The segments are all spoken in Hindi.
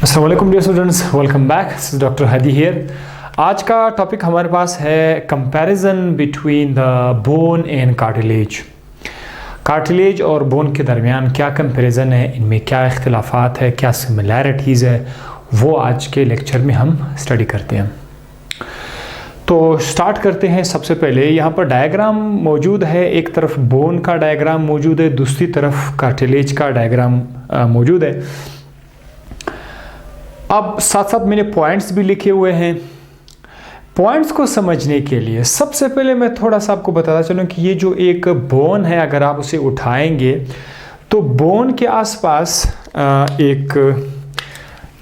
अस्सलाम वालेकुम dear students, welcome back. Doctor Hadi here. आज का टॉपिक हमारे पास है comparison between the bone and cartilage. Cartilage और बोन के दरमियान क्या कंपैरिजन है, इनमें क्या इख्तिलाफात है, क्या सिमिलैरिटीज़ है, वो आज के लेक्चर में हम स्टडी करते हैं। तो स्टार्ट करते हैं। सबसे पहले यहाँ पर डायग्राम मौजूद है, एक तरफ बोन का डायग्राम मौजूद है, दूसरी तरफ कार्टिलेज का डायग्राम मौजूद है। अब साथ साथ मैंने पॉइंट्स भी लिखे हुए हैं। पॉइंट्स को समझने के लिए सबसे पहले मैं थोड़ा सा आपको बताता चलूँ कि ये जो एक बोन है, अगर आप उसे उठाएंगे तो बोन के आसपास एक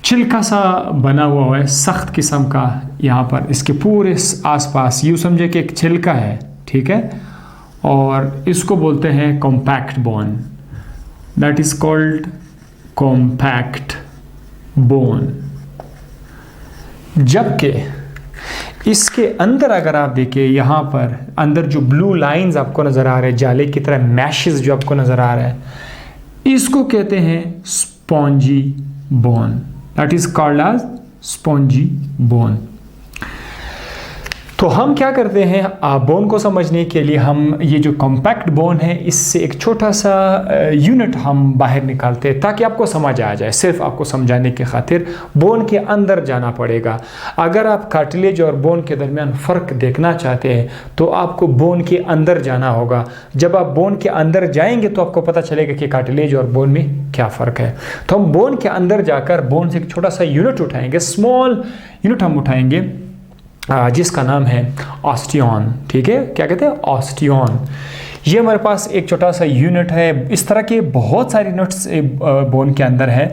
छिलका सा बना हुआ है, सख्त किस्म का। यहाँ पर इसके पूरे आसपास यूँ समझे कि एक छिलका है, ठीक है, और इसको बोलते हैं compact bone. That is called compact bone. जबकि इसके अंदर अगर आप देखें, यहाँ पर अंदर जो ब्लू लाइंस आपको नज़र आ रहे हैं, जाले की तरह मैशेस जो आपको नज़र आ रहा है, इसको कहते हैं spongy bone. That is called as spongy bone. तो हम क्या करते हैं, बोन को समझने के लिए हम ये जो कॉम्पैक्ट बोन है, इससे एक छोटा सा यूनिट हम बाहर निकालते हैं ताकि आपको समझ आ जाए। सिर्फ आपको समझाने की खातिर बोन के अंदर जाना पड़ेगा। अगर आप कार्टिलेज और बोन के दरमियान फ़र्क देखना चाहते हैं तो आपको बोन के अंदर जाना होगा। जब आप बोन के अंदर जाएंगे तो आपको पता चलेगा कि कार्टिलेज और बोन में क्या फ़र्क है। तो हम बोन के अंदर जाकर बोन से एक छोटा सा यूनिट उठाएंगे, स्मॉल यूनिट हम उठाएंगे, जिसका नाम है ऑस्टियन। ठीक है, क्या कहते हैं, ऑस्टियन। ये हमारे पास एक छोटा सा यूनिट है। इस तरह के बहुत सारे यूनिट्स बोन के अंदर है।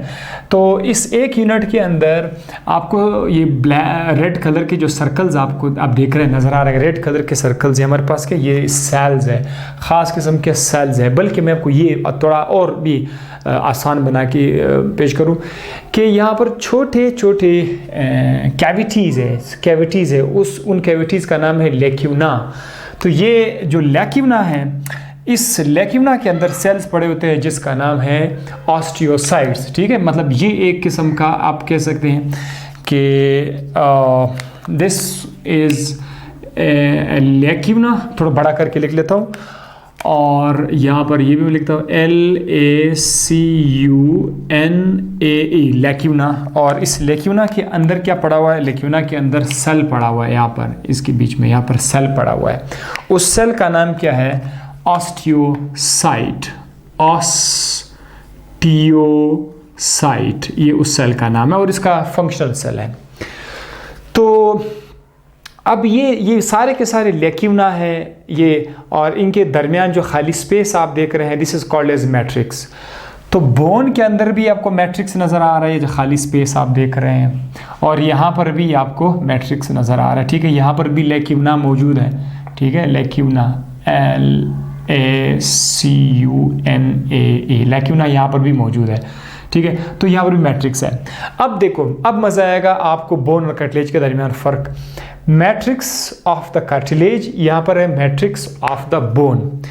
तो इस एक यूनिट के अंदर आपको ये रेड कलर के जो सर्कल्स आप देख रहे हैं, नज़र आ रहे हैं, रेड कलर के सर्कल्स हैं हमारे पास के, ये सेल्स है, ख़ास किस्म के सेल्स है। बल्कि मैं आपको ये थोड़ा और भी आसान बना के पेश करूं कि यहाँ पर छोटे छोटे कैविटीज़ है, उन कैविटीज़ का नाम है लेक्यूना। तो ये जो लेक्यूना है, इस लेक्यूना के अंदर सेल्स पड़े होते हैं जिसका नाम है ऑस्टियोसाइट्स। ठीक है, मतलब ये एक किस्म का आप कह सकते हैं कि दिस इज़ लेक्यूना। थोड़ा बड़ा करके लिख लेता हूँ, और यहाँ पर ये भी मैं लिखता हूँ LACUNAE, लेक्यूना। और इस लेक्यूना के अंदर क्या पड़ा हुआ है, लेक्यूना के अंदर सेल पड़ा हुआ है, यहाँ पर इसके बीच में यहाँ पर सेल पड़ा हुआ है। उस सेल का नाम क्या है, ऑस्टियोसाइट। ऑस्टियोसाइट ये उस सेल का नाम है और इसका फंक्शनल सेल है। तो अब ये सारे के सारे लेक्यूना है ये, और इनके दरमियान जो खाली स्पेस आप देख रहे हैं, this is called as matrix. तो बोन के अंदर भी आपको मैट्रिक्स नज़र आ रहा है, जो खाली स्पेस आप देख रहे हैं, और यहाँ पर भी आपको मैट्रिक्स नज़र आ रहा है। ठीक है, यहाँ पर भी लेक्यूना मौजूद है। ठीक है, लेक्यूना LACUNAE, लेक्यूना यहाँ पर भी मौजूद है। ठीक है, तो यहाँ पर भी मैट्रिक्स है। अब देखो, अब मज़ा आएगा आपको बोन और कार्टिलेज के दरमियान फ़र्क। मैट्रिक्स ऑफ द कार्टिलेज, यहाँ पर है मैट्रिक्स ऑफ द बोन।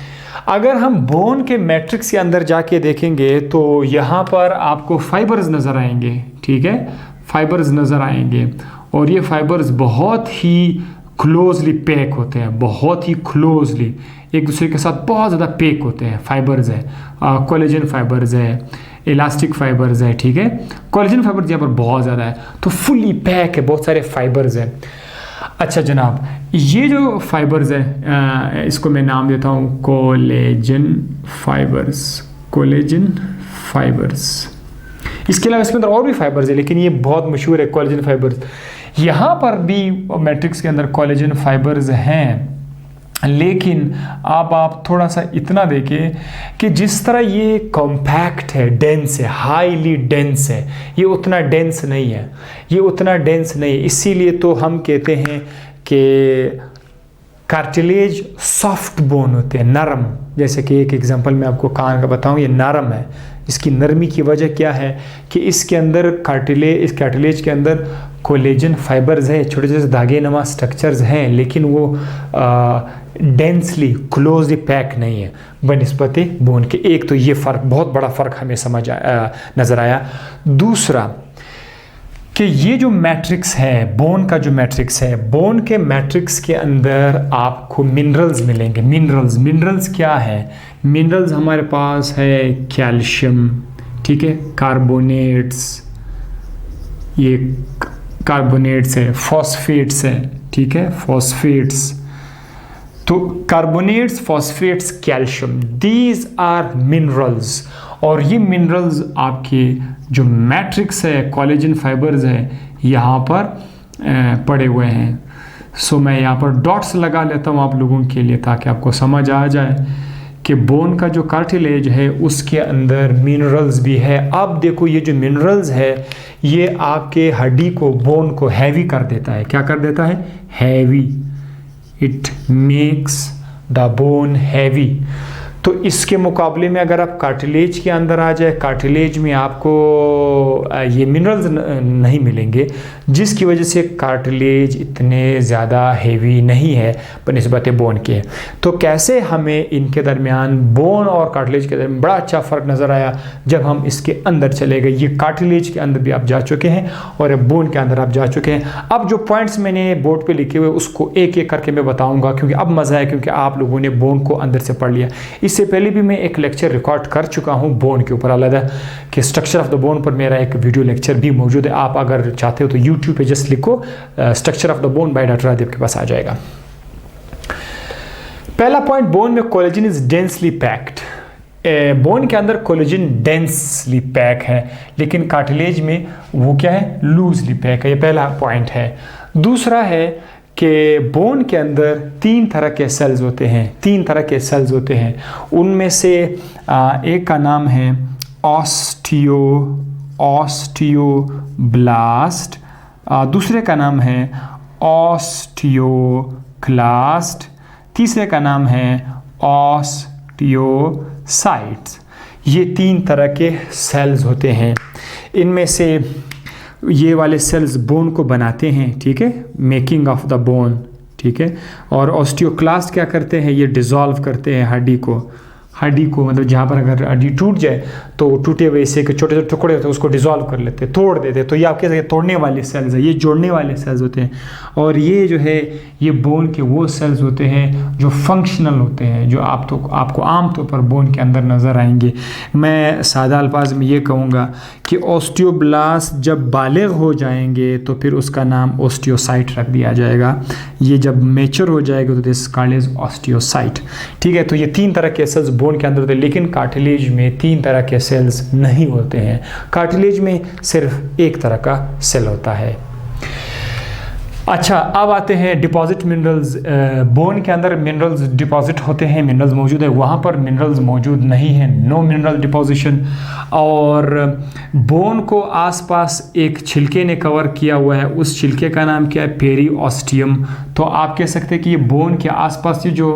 अगर हम बोन के मैट्रिक्स के अंदर जाके देखेंगे तो यहाँ पर आपको फाइबर्स नज़र आएंगे। ठीक है, फाइबर्स नज़र आएंगे, और ये फाइबर्स बहुत ही क्लोजली पैक होते हैं, बहुत ही क्लोजली एक दूसरे के साथ बहुत ज़्यादा पैक होते हैं। फाइबर्स है, कोलेजन फाइबर्स है, इलास्टिक फाइबर्स है। ठीक है, कोलेजन फाइबर्स यहाँ पर बहुत ज़्यादा है, तो फुली पैक है, बहुत सारे फाइबर्स हैं। अच्छा जनाब, ये जो फाइबर्स है, इसको मैं नाम देता हूँ कोलेजन फाइबर्स। कोलेजन फाइबर्स, इसके अलावा इसके अंदर और भी फाइबर्स है, लेकिन ये बहुत मशहूर है कोलेजन फाइबर्स। यहाँ पर भी मैट्रिक्स के अंदर कोलेजन फाइबर्स हैं, लेकिन अब आप थोड़ा सा इतना देखें कि जिस तरह ये कॉम्पैक्ट है, डेंस है, हाईली डेंस है, ये उतना डेंस नहीं है, ये उतना डेंस नहीं है। इसीलिए तो हम कहते हैं कि कार्टिलेज सॉफ्ट बोन होते हैं, नरम। जैसे कि एक एग्जांपल मैं आपको कान का बताऊं, ये नरम है। इसकी नरमी की वजह क्या है कि इसके अंदर इस कार्टिलेज के अंदर कोलेजन फाइबर्स है, छोटे छोटे धागे नुमा स्ट्रक्चर्स हैं, लेकिन वो डेंसली क्लोजली पैक नहीं है बनिस्बत बोन के। एक तो ये फ़र्क, बहुत बड़ा फ़र्क हमें नज़र आया। दूसरा, कि ये जो मैट्रिक्स है, बोन का जो मैट्रिक्स है, बोन के मैट्रिक्स के अंदर आपको मिनरल्स मिलेंगे। मिनरल्स क्या है? मिनरल्स हमारे पास है कैल्शियम, ठीक है, कार्बोनेट्स, ये कार्बोनेट्स है, फॉस्फेट्स है, ठीक है, फॉस्फेट्स। तो carbonates, phosphates, calcium, these are minerals. और ये मिनरल्स आपके जो मैट्रिक्स है, कोलेजन फाइबर्स है, यहाँ पर पड़े हुए हैं। सो मैं यहाँ पर डॉट्स लगा लेता हूँ आप लोगों के लिए, ताकि आपको समझ आ जाए कि बोन का जो कार्टिलेज है उसके अंदर मिनरल्स भी है। अब देखो ये जो मिनरल्स है ये आपके हड्डी को, बोन को हैवी कर देता है। क्या कर देता है? Heavy. It makes the bone heavy. तो इसके मुकाबले में अगर आप कार्टिलेज के अंदर आ जाए, कार्टिलेज में आपको ये मिनरल्स नहीं मिलेंगे, जिसकी वजह से कार्टिलेज इतने ज़्यादा हेवी नहीं है बनिस्बत बोन के। तो कैसे हमें इनके दरमियान, बोन और कार्टिलेज के दरमियान बड़ा अच्छा फ़र्क नज़र आया जब हम इसके अंदर चले गए। ये कार्टिलेज के अंदर भी आप जा चुके हैं और बोन के अंदर आप जा चुके हैं। अब जो पॉइंट्स मैंने बोर्ड पे लिखे हुए उसको एक एक करके मैं बताऊँगा, क्योंकि अब मज़ा है, क्योंकि आप लोगों ने बोन को अंदर से पढ़ लिया। इससे पहले भी मैं एक लेक्चर रिकॉर्ड कर चुका हूं बोन के ऊपर अलग, कि स्ट्रक्चर ऑफ द बोन पर मेरा एक वीडियो लेक्चर भी मौजूद है। आप अगर चाहते हो तो यूट्यूब पे जस्ट लिखो structure of the bone by doctor Radeep, के पास आ जाएगा। पहला पॉइंट, बोन में collagen is densely packed. Bone के अंदर कोलेजन डेंसली पैक है, लेकिन कार्टिलेज में वो क्या है? लूजली पैक है। ये पहला पॉइंट है। दूसरा है कि बोन के अंदर तीन तरह के सेल्स होते हैं, तीन तरह के सेल्स होते हैं। उनमें से एक का नाम है ऑस्टियोब्लास्ट, दूसरे का नाम है ऑस्टियोक्लास्ट, तीसरे का नाम है ऑस्टियोसाइट्स। ये तीन तरह के सेल्स होते हैं। इनमें से ये वाले सेल्स बोन को बनाते हैं, ठीक है, मेकिंग ऑफ द बोन, ठीक है। और ऑस्टियोक्लास्ट क्या करते हैं? ये डिज़ोल्व करते हैं हड्डी को, मतलब जहाँ पर अगर हड्डी टूट जाए तो टूटे हुए हिस्से के छोटे छोटे टुकड़े होते हैं उसको डिज़ोल्व कर लेते हैं, तोड़ देते हैं। तो ये आपके साथ तोड़ने वाले सेल्स है, ये जोड़ने वाले सेल्स होते हैं। और ये जो है ये बोन के वो सेल्स होते हैं जो फंक्शनल होते हैं, जो आपको आमतौर पर बोन के अंदर नज़र आएंगे। मैं सादा अल्फाज में ये कहूँगा कि ऑस्टियोब्लास्ट जब बालिग हो जाएंगे तो फिर उसका नाम ऑस्टियोसाइट रख दिया जाएगा। ये जब मेच्योर हो जाएगा तो दिस कॉल्ड एज ऑस्टियोसाइट, ठीक है। तो ये तीन तरह के सेल्स बोन के अंदर होते हैं, लेकिन कार्टिलेज में तीन तरह के सेल्स नहीं होते हैं। कार्टिलेज में सिर्फ एक तरह का सेल होता है। अच्छा, अब आते हैं डिपॉजिट मिनरल्स। बोन के अंदर मिनरल्स डिपॉजिट होते हैं, मिनरल्स मौजूद है, वहाँ पर मिनरल्स मौजूद नहीं है, नो मिनरल डिपॉजिशन। और बोन को आसपास एक छिलके ने कवर किया हुआ है, उस छिलके का नाम क्या है? पेरीऑस्टियम। तो आप कह सकते हैं कि ये बोन के आसपास ये जो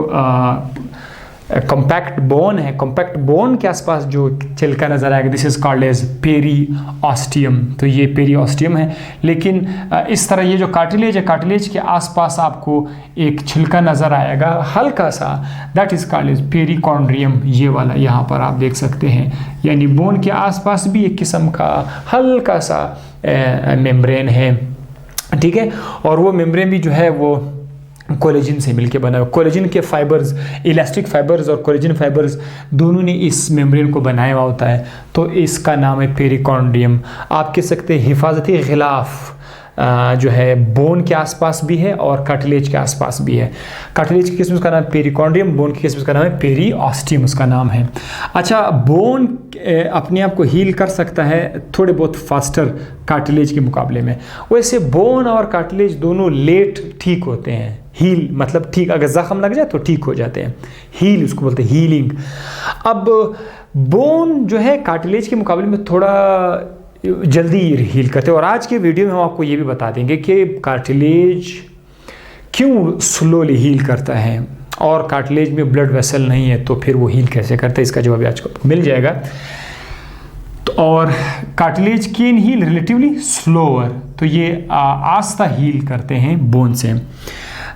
कॉम्पैक्ट बोन है, कॉम्पैक्ट बोन के आसपास जो छिलका नज़र आएगा, दिस इज़ कॉल्ड एज पेरीऑस्टियम। तो ये पेरीऑस्टियम है। लेकिन इस तरह ये जो कार्टिलेज है, कार्टिलेज के आसपास आपको एक छिलका नज़र आएगा हल्का सा, that is called as perichondrium. ये वाला यहाँ पर आप देख सकते हैं, यानी बोन के आसपास भी एक किस्म का हल्का सा मेम्ब्रेन है, ठीक है। और वो मेम्ब्रेन भी जो है वो कोलेजन से मिलके बना हुआ। कोलेजन के फाइबर्स, इलास्टिक फाइबर्स और कोलेजन फाइबर्स दोनों ने इस मेम्ब्रेन को बनाया हुआ होता है, तो इसका नाम है पेरिकॉन्ड्रियम। आप कह सकते हैं हिफाजती गिलाफ जो है बोन के आसपास भी है और कार्टिलेज के आसपास भी है। कार्टिलेज की किस्म उसका नाम पेरिकॉन्ड्रियम, बोन की किस्म उसका नाम है पेरीऑस्टियम, उसका नाम है। अच्छा, बोन अपने आप को हील कर सकता है थोड़े बहुत फास्टर कार्टिलेज के मुकाबले में। वैसे बोन और कार्टिलेज दोनों लेट ठीक होते हैं। हील मतलब ठीक, अगर ज़ख्म लग जाए तो ठीक हो जाते हैं, हील उसको बोलते हैं, हीलिंग। अब बोन जो है कार्टिलेज के मुकाबले में थोड़ा जल्दी हील करते हैं। और आज के वीडियो में हम आपको ये भी बता देंगे कि कार्टिलेज क्यों स्लोली हील करता है, और कार्टिलेज में ब्लड वेसल नहीं है तो फिर वो हील कैसे करता है, इसका जवाब आज को मिल जाएगा। तो और cartilage can heal relatively slower, तो ये आस्ता हील करते हैं बोन से।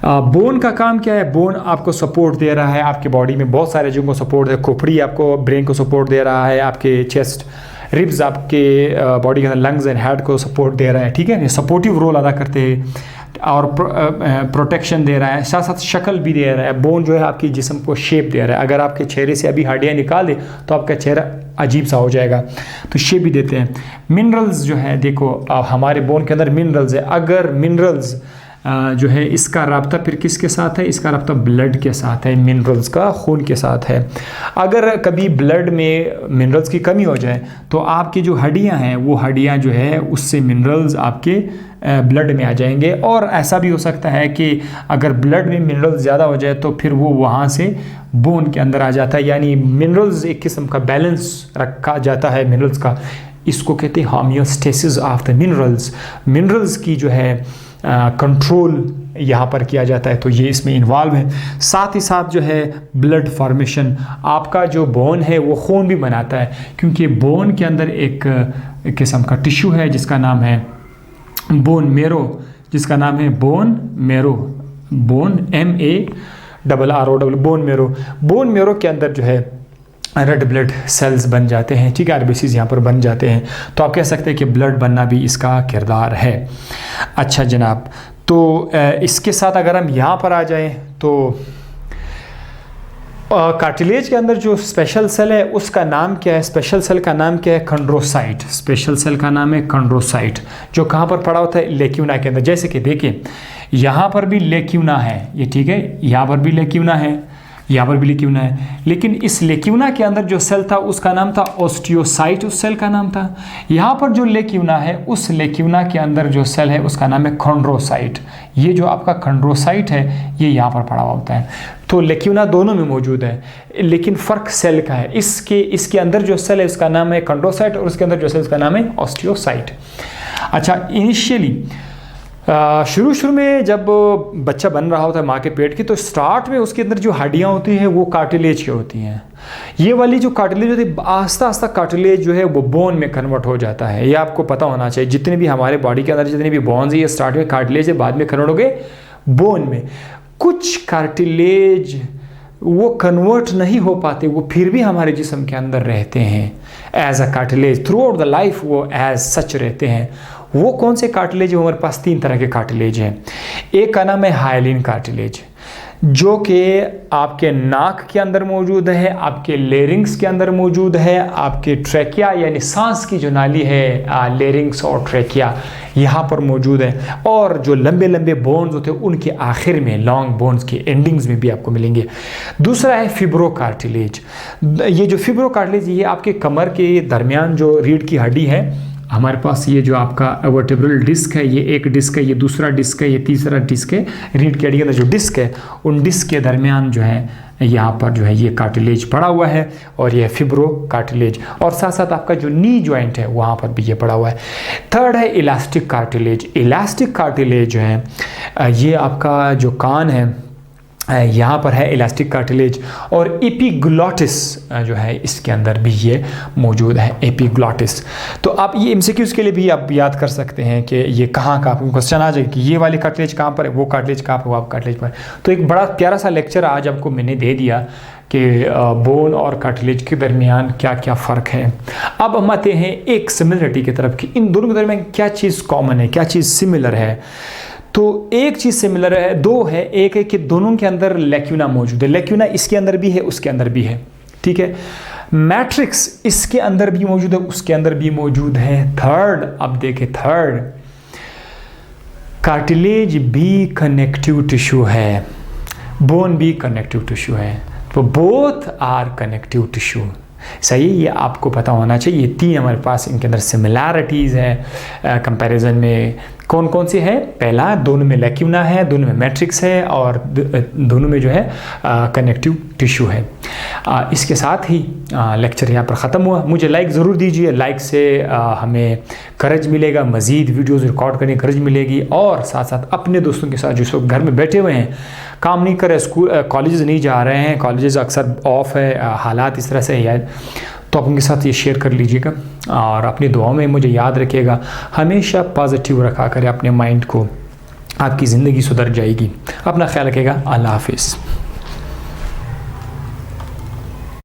बोन का काम क्या है? बोन आपको सपोर्ट दे रहा है, आपके बॉडी में बहुत सारे जगहों को सपोर्ट दे, खोपड़ी आपको ब्रेन को सपोर्ट दे रहा है, आपके चेस्ट रिब्स आपके बॉडी के अंदर लंग्स एंड हार्ट को सपोर्ट दे रहा है, ठीक है, ये सपोर्टिव रोल अदा करते हैं और प्रोटेक्शन दे रहा है, साथ साथ शक्ल भी दे रहा है। बोन जो है आपकी जिस्म को शेप दे रहा है। अगर आपके चेहरे से अभी हड्डियाँ निकाल दे तो आपका चेहरा अजीब सा हो जाएगा, तो शेप भी देते हैं। मिनरल्स जो है देखो हमारे बोन के अंदर मिनरल्स है। अगर मिनरल्स जो है इसका राब्ता फिर किसके साथ है, इसका राब्ता ब्लड के साथ है, मिनरल्स का खून के साथ है। अगर कभी ब्लड में मिनरल्स की कमी हो जाए तो आपकी जो हड्डियां हैं वो हड्डियां जो है उससे मिनरल्स आपके ब्लड में आ जाएंगे। और ऐसा भी हो सकता है कि अगर ब्लड में मिनरल्स ज़्यादा हो जाए तो फिर वो वहाँ से बोन के अंदर आ जाता है, यानी मिनरल्स एक किस्म का बैलेंस रखा जाता है मिनरल्स का। इसको कहते हैं homeostasis of the minerals. Minerals की जो है कंट्रोल यहाँ पर किया जाता है, तो ये इसमें इन्वॉल्व है। साथ ही साथ जो है ब्लड फॉर्मेशन, आपका जो बोन है वो खून भी बनाता है, क्योंकि बोन के अंदर एक किस्म का टिश्यू है जिसका नाम है बोन मेरो, जिसका नाम है bone marrow, bone MARRO, bone marrow. Bone marrow के अंदर जो है रेड ब्लड सेल्स बन जाते हैं, ठीक है, आरबीसीज यहाँ पर बन जाते हैं। तो आप कह सकते हैं कि ब्लड बनना भी इसका किरदार है। अच्छा जनाब, तो इसके साथ अगर हम यहाँ पर आ जाएं तो कार्टिलेज के अंदर जो स्पेशल सेल है उसका नाम क्या है? स्पेशल सेल का नाम क्या है? कंड्रोसाइट। स्पेशल सेल का नाम है कंड्रोसाइट, जो कहाँ पर पड़ा होता है? लेक्यूना के अंदर। जैसे कि देखिए यहाँ पर भी लेक्यूना है, ये ठीक है, यहाँ पर भी लेक्यूना है, यहाँ पर भी लेक्यूना है, लेकिन इस लेक्यूना के अंदर जो सेल था उसका नाम था ओस्टियोसाइट, उस सेल का नाम था। यहाँ पर जो लेक्यूना है उस लेक्यूना के अंदर जो सेल है उसका नाम है कंड्रोसाइट। ये जो आपका कंड्रोसाइट है ये यहाँ पर पड़ा हुआ होता है। तो लेक्यूना दोनों में मौजूद है, लेकिन फ़र्क सेल का है। इसके अंदर जो सेल है उसका नाम है कंड्रोसाइट और उसके अंदर जो सेल उसका नाम है ओस्टियोसाइट। अच्छा, इनिशियली शुरू में जब बच्चा बन रहा होता है माँ के पेट की, तो स्टार्ट में उसके अंदर जो हड्डियाँ होती हैं वो कार्टिलेज की होती हैं। ये वाली जो कार्टिलेज होती है आस्ता आस्ता कार्टिलेज जो है वो बोन में कन्वर्ट हो जाता है। ये आपको पता होना चाहिए। जितने भी हमारे बॉडी के अंदर जितने भी बोन्स हैं ये स्टार्ट में कार्टिलेज है, बाद में कन्वर्ट हो गए बोन में। कुछ कार्टिलेज वो कन्वर्ट नहीं हो पाते, वो फिर भी हमारे जिस्म के अंदर रहते हैं as a cartilage throughout the life, वो एज सच रहते हैं। वो कौन से कार्टिलेज? हमारे पास 3 तरह के कार्टिलेज हैं। एक का नाम है हाइलिन कार्टिलेज, जो कि आपके नाक के अंदर मौजूद है, आपके लेरिंग्स के अंदर मौजूद है, आपके ट्रैकिया यानी सांस की जो नाली है लेरिंग्स और ट्रैकिया यहाँ पर मौजूद है। और जो लंबे लंबे बोन्स होते हैं उनके आखिर में, लॉन्ग बोन्स के एंडिंग्स में भी आपको मिलेंगे। दूसरा है फिब्रो कार्टिलेज। ये जो फिब्रो कार्टिलेज ये आपके कमर के दरमियान जो रीढ़ की हड्डी है, हमारे पास ये जो आपका वर्टेब्रल डिस्क है, ये एक डिस्क है, ये दूसरा डिस्क है, ये तीसरा डिस्क है। रीढ़ की हड्डी के अंदर जो डिस्क है उन डिस्क के दरमियान जो है यहाँ पर जो है ये कार्टिलेज पड़ा हुआ है और ये फिब्रो कार्टिलेज। और साथ साथ आपका जो नी जॉइंट है वहाँ पर भी ये पड़ा हुआ है। थर्ड है इलास्टिक कार्टिलेज। इलास्टिक कार्टिलेज जो है ये आपका जो कान है यहाँ पर है इलास्टिक कार्टिलेज। और एपिग्लॉटिस जो है इसके अंदर भी ये मौजूद है, एपिग्लॉटिस। तो आप ये एमसीक्यूज़ के लिए भी आप याद कर सकते हैं कि ये कहाँ का आपको क्वेश्चन आ जाए कि ये वाली कार्टिलेज कहाँ पर है, वो कार्टिलेज कहाँ पर, वो आप कार्टिलेज पर। तो एक बड़ा प्यारा सा लेक्चर आज आपको मैंने दे दिया कि बोन और कार्टिलेज के दरमियान क्या क्या फ़र्क है। अब हम आते हैं एक सिमिलरिटी की तरफ कि इन दोनों के दरमियान क्या चीज़ कॉमन है, क्या चीज़ सिमिलर है। तो एक चीज़ सिमिलर है, दो है। एक है कि दोनों के अंदर लेक्यूना मौजूद है, लेक्यूना इसके अंदर भी है उसके अंदर भी है, ठीक है। मैट्रिक्स इसके अंदर भी मौजूद है उसके अंदर भी मौजूद है। थर्ड, अब देखें थर्ड, कार्टिलेज भी कनेक्टिव टिश्यू है, बोन भी कनेक्टिव टिश्यू है, तो बोथ आर कनेक्टिव टिश्यू। सही, ये आपको पता होना चाहिए। ये 3 हमारे पास इनके अंदर सिमिलैरिटीज़ है कंपैरिजन में। कौन कौन सी है? पहला, दोनों में लेक्यूना है, दोनों में मैट्रिक्स है और दोनों में जो है कनेक्टिव टिश्यू है। इसके साथ ही लेक्चर यहाँ पर ख़त्म हुआ। मुझे लाइक ज़रूर दीजिए, लाइक से हमें करज मिलेगा, मज़ीद वीडियोज़ रिकॉर्ड करने की करज मिलेगी। और साथ साथ अपने दोस्तों के साथ जो सब घर में बैठे हुए हैं, काम नहीं कर रहे, स्कूल कॉलेजेस नहीं जा रहे हैं, कॉलेजेस अक्सर ऑफ है, हालात इस तरह से है, तो आप उनके साथ ये शेयर कर लीजिएगा। और अपनी दुआओं में मुझे याद रखिएगा, हमेशा पॉजिटिव रखा करें अपने माइंड को, आपकी ज़िंदगी सुधर जाएगी। अपना ख्याल रखिएगा। अल्लाह हाफिज़।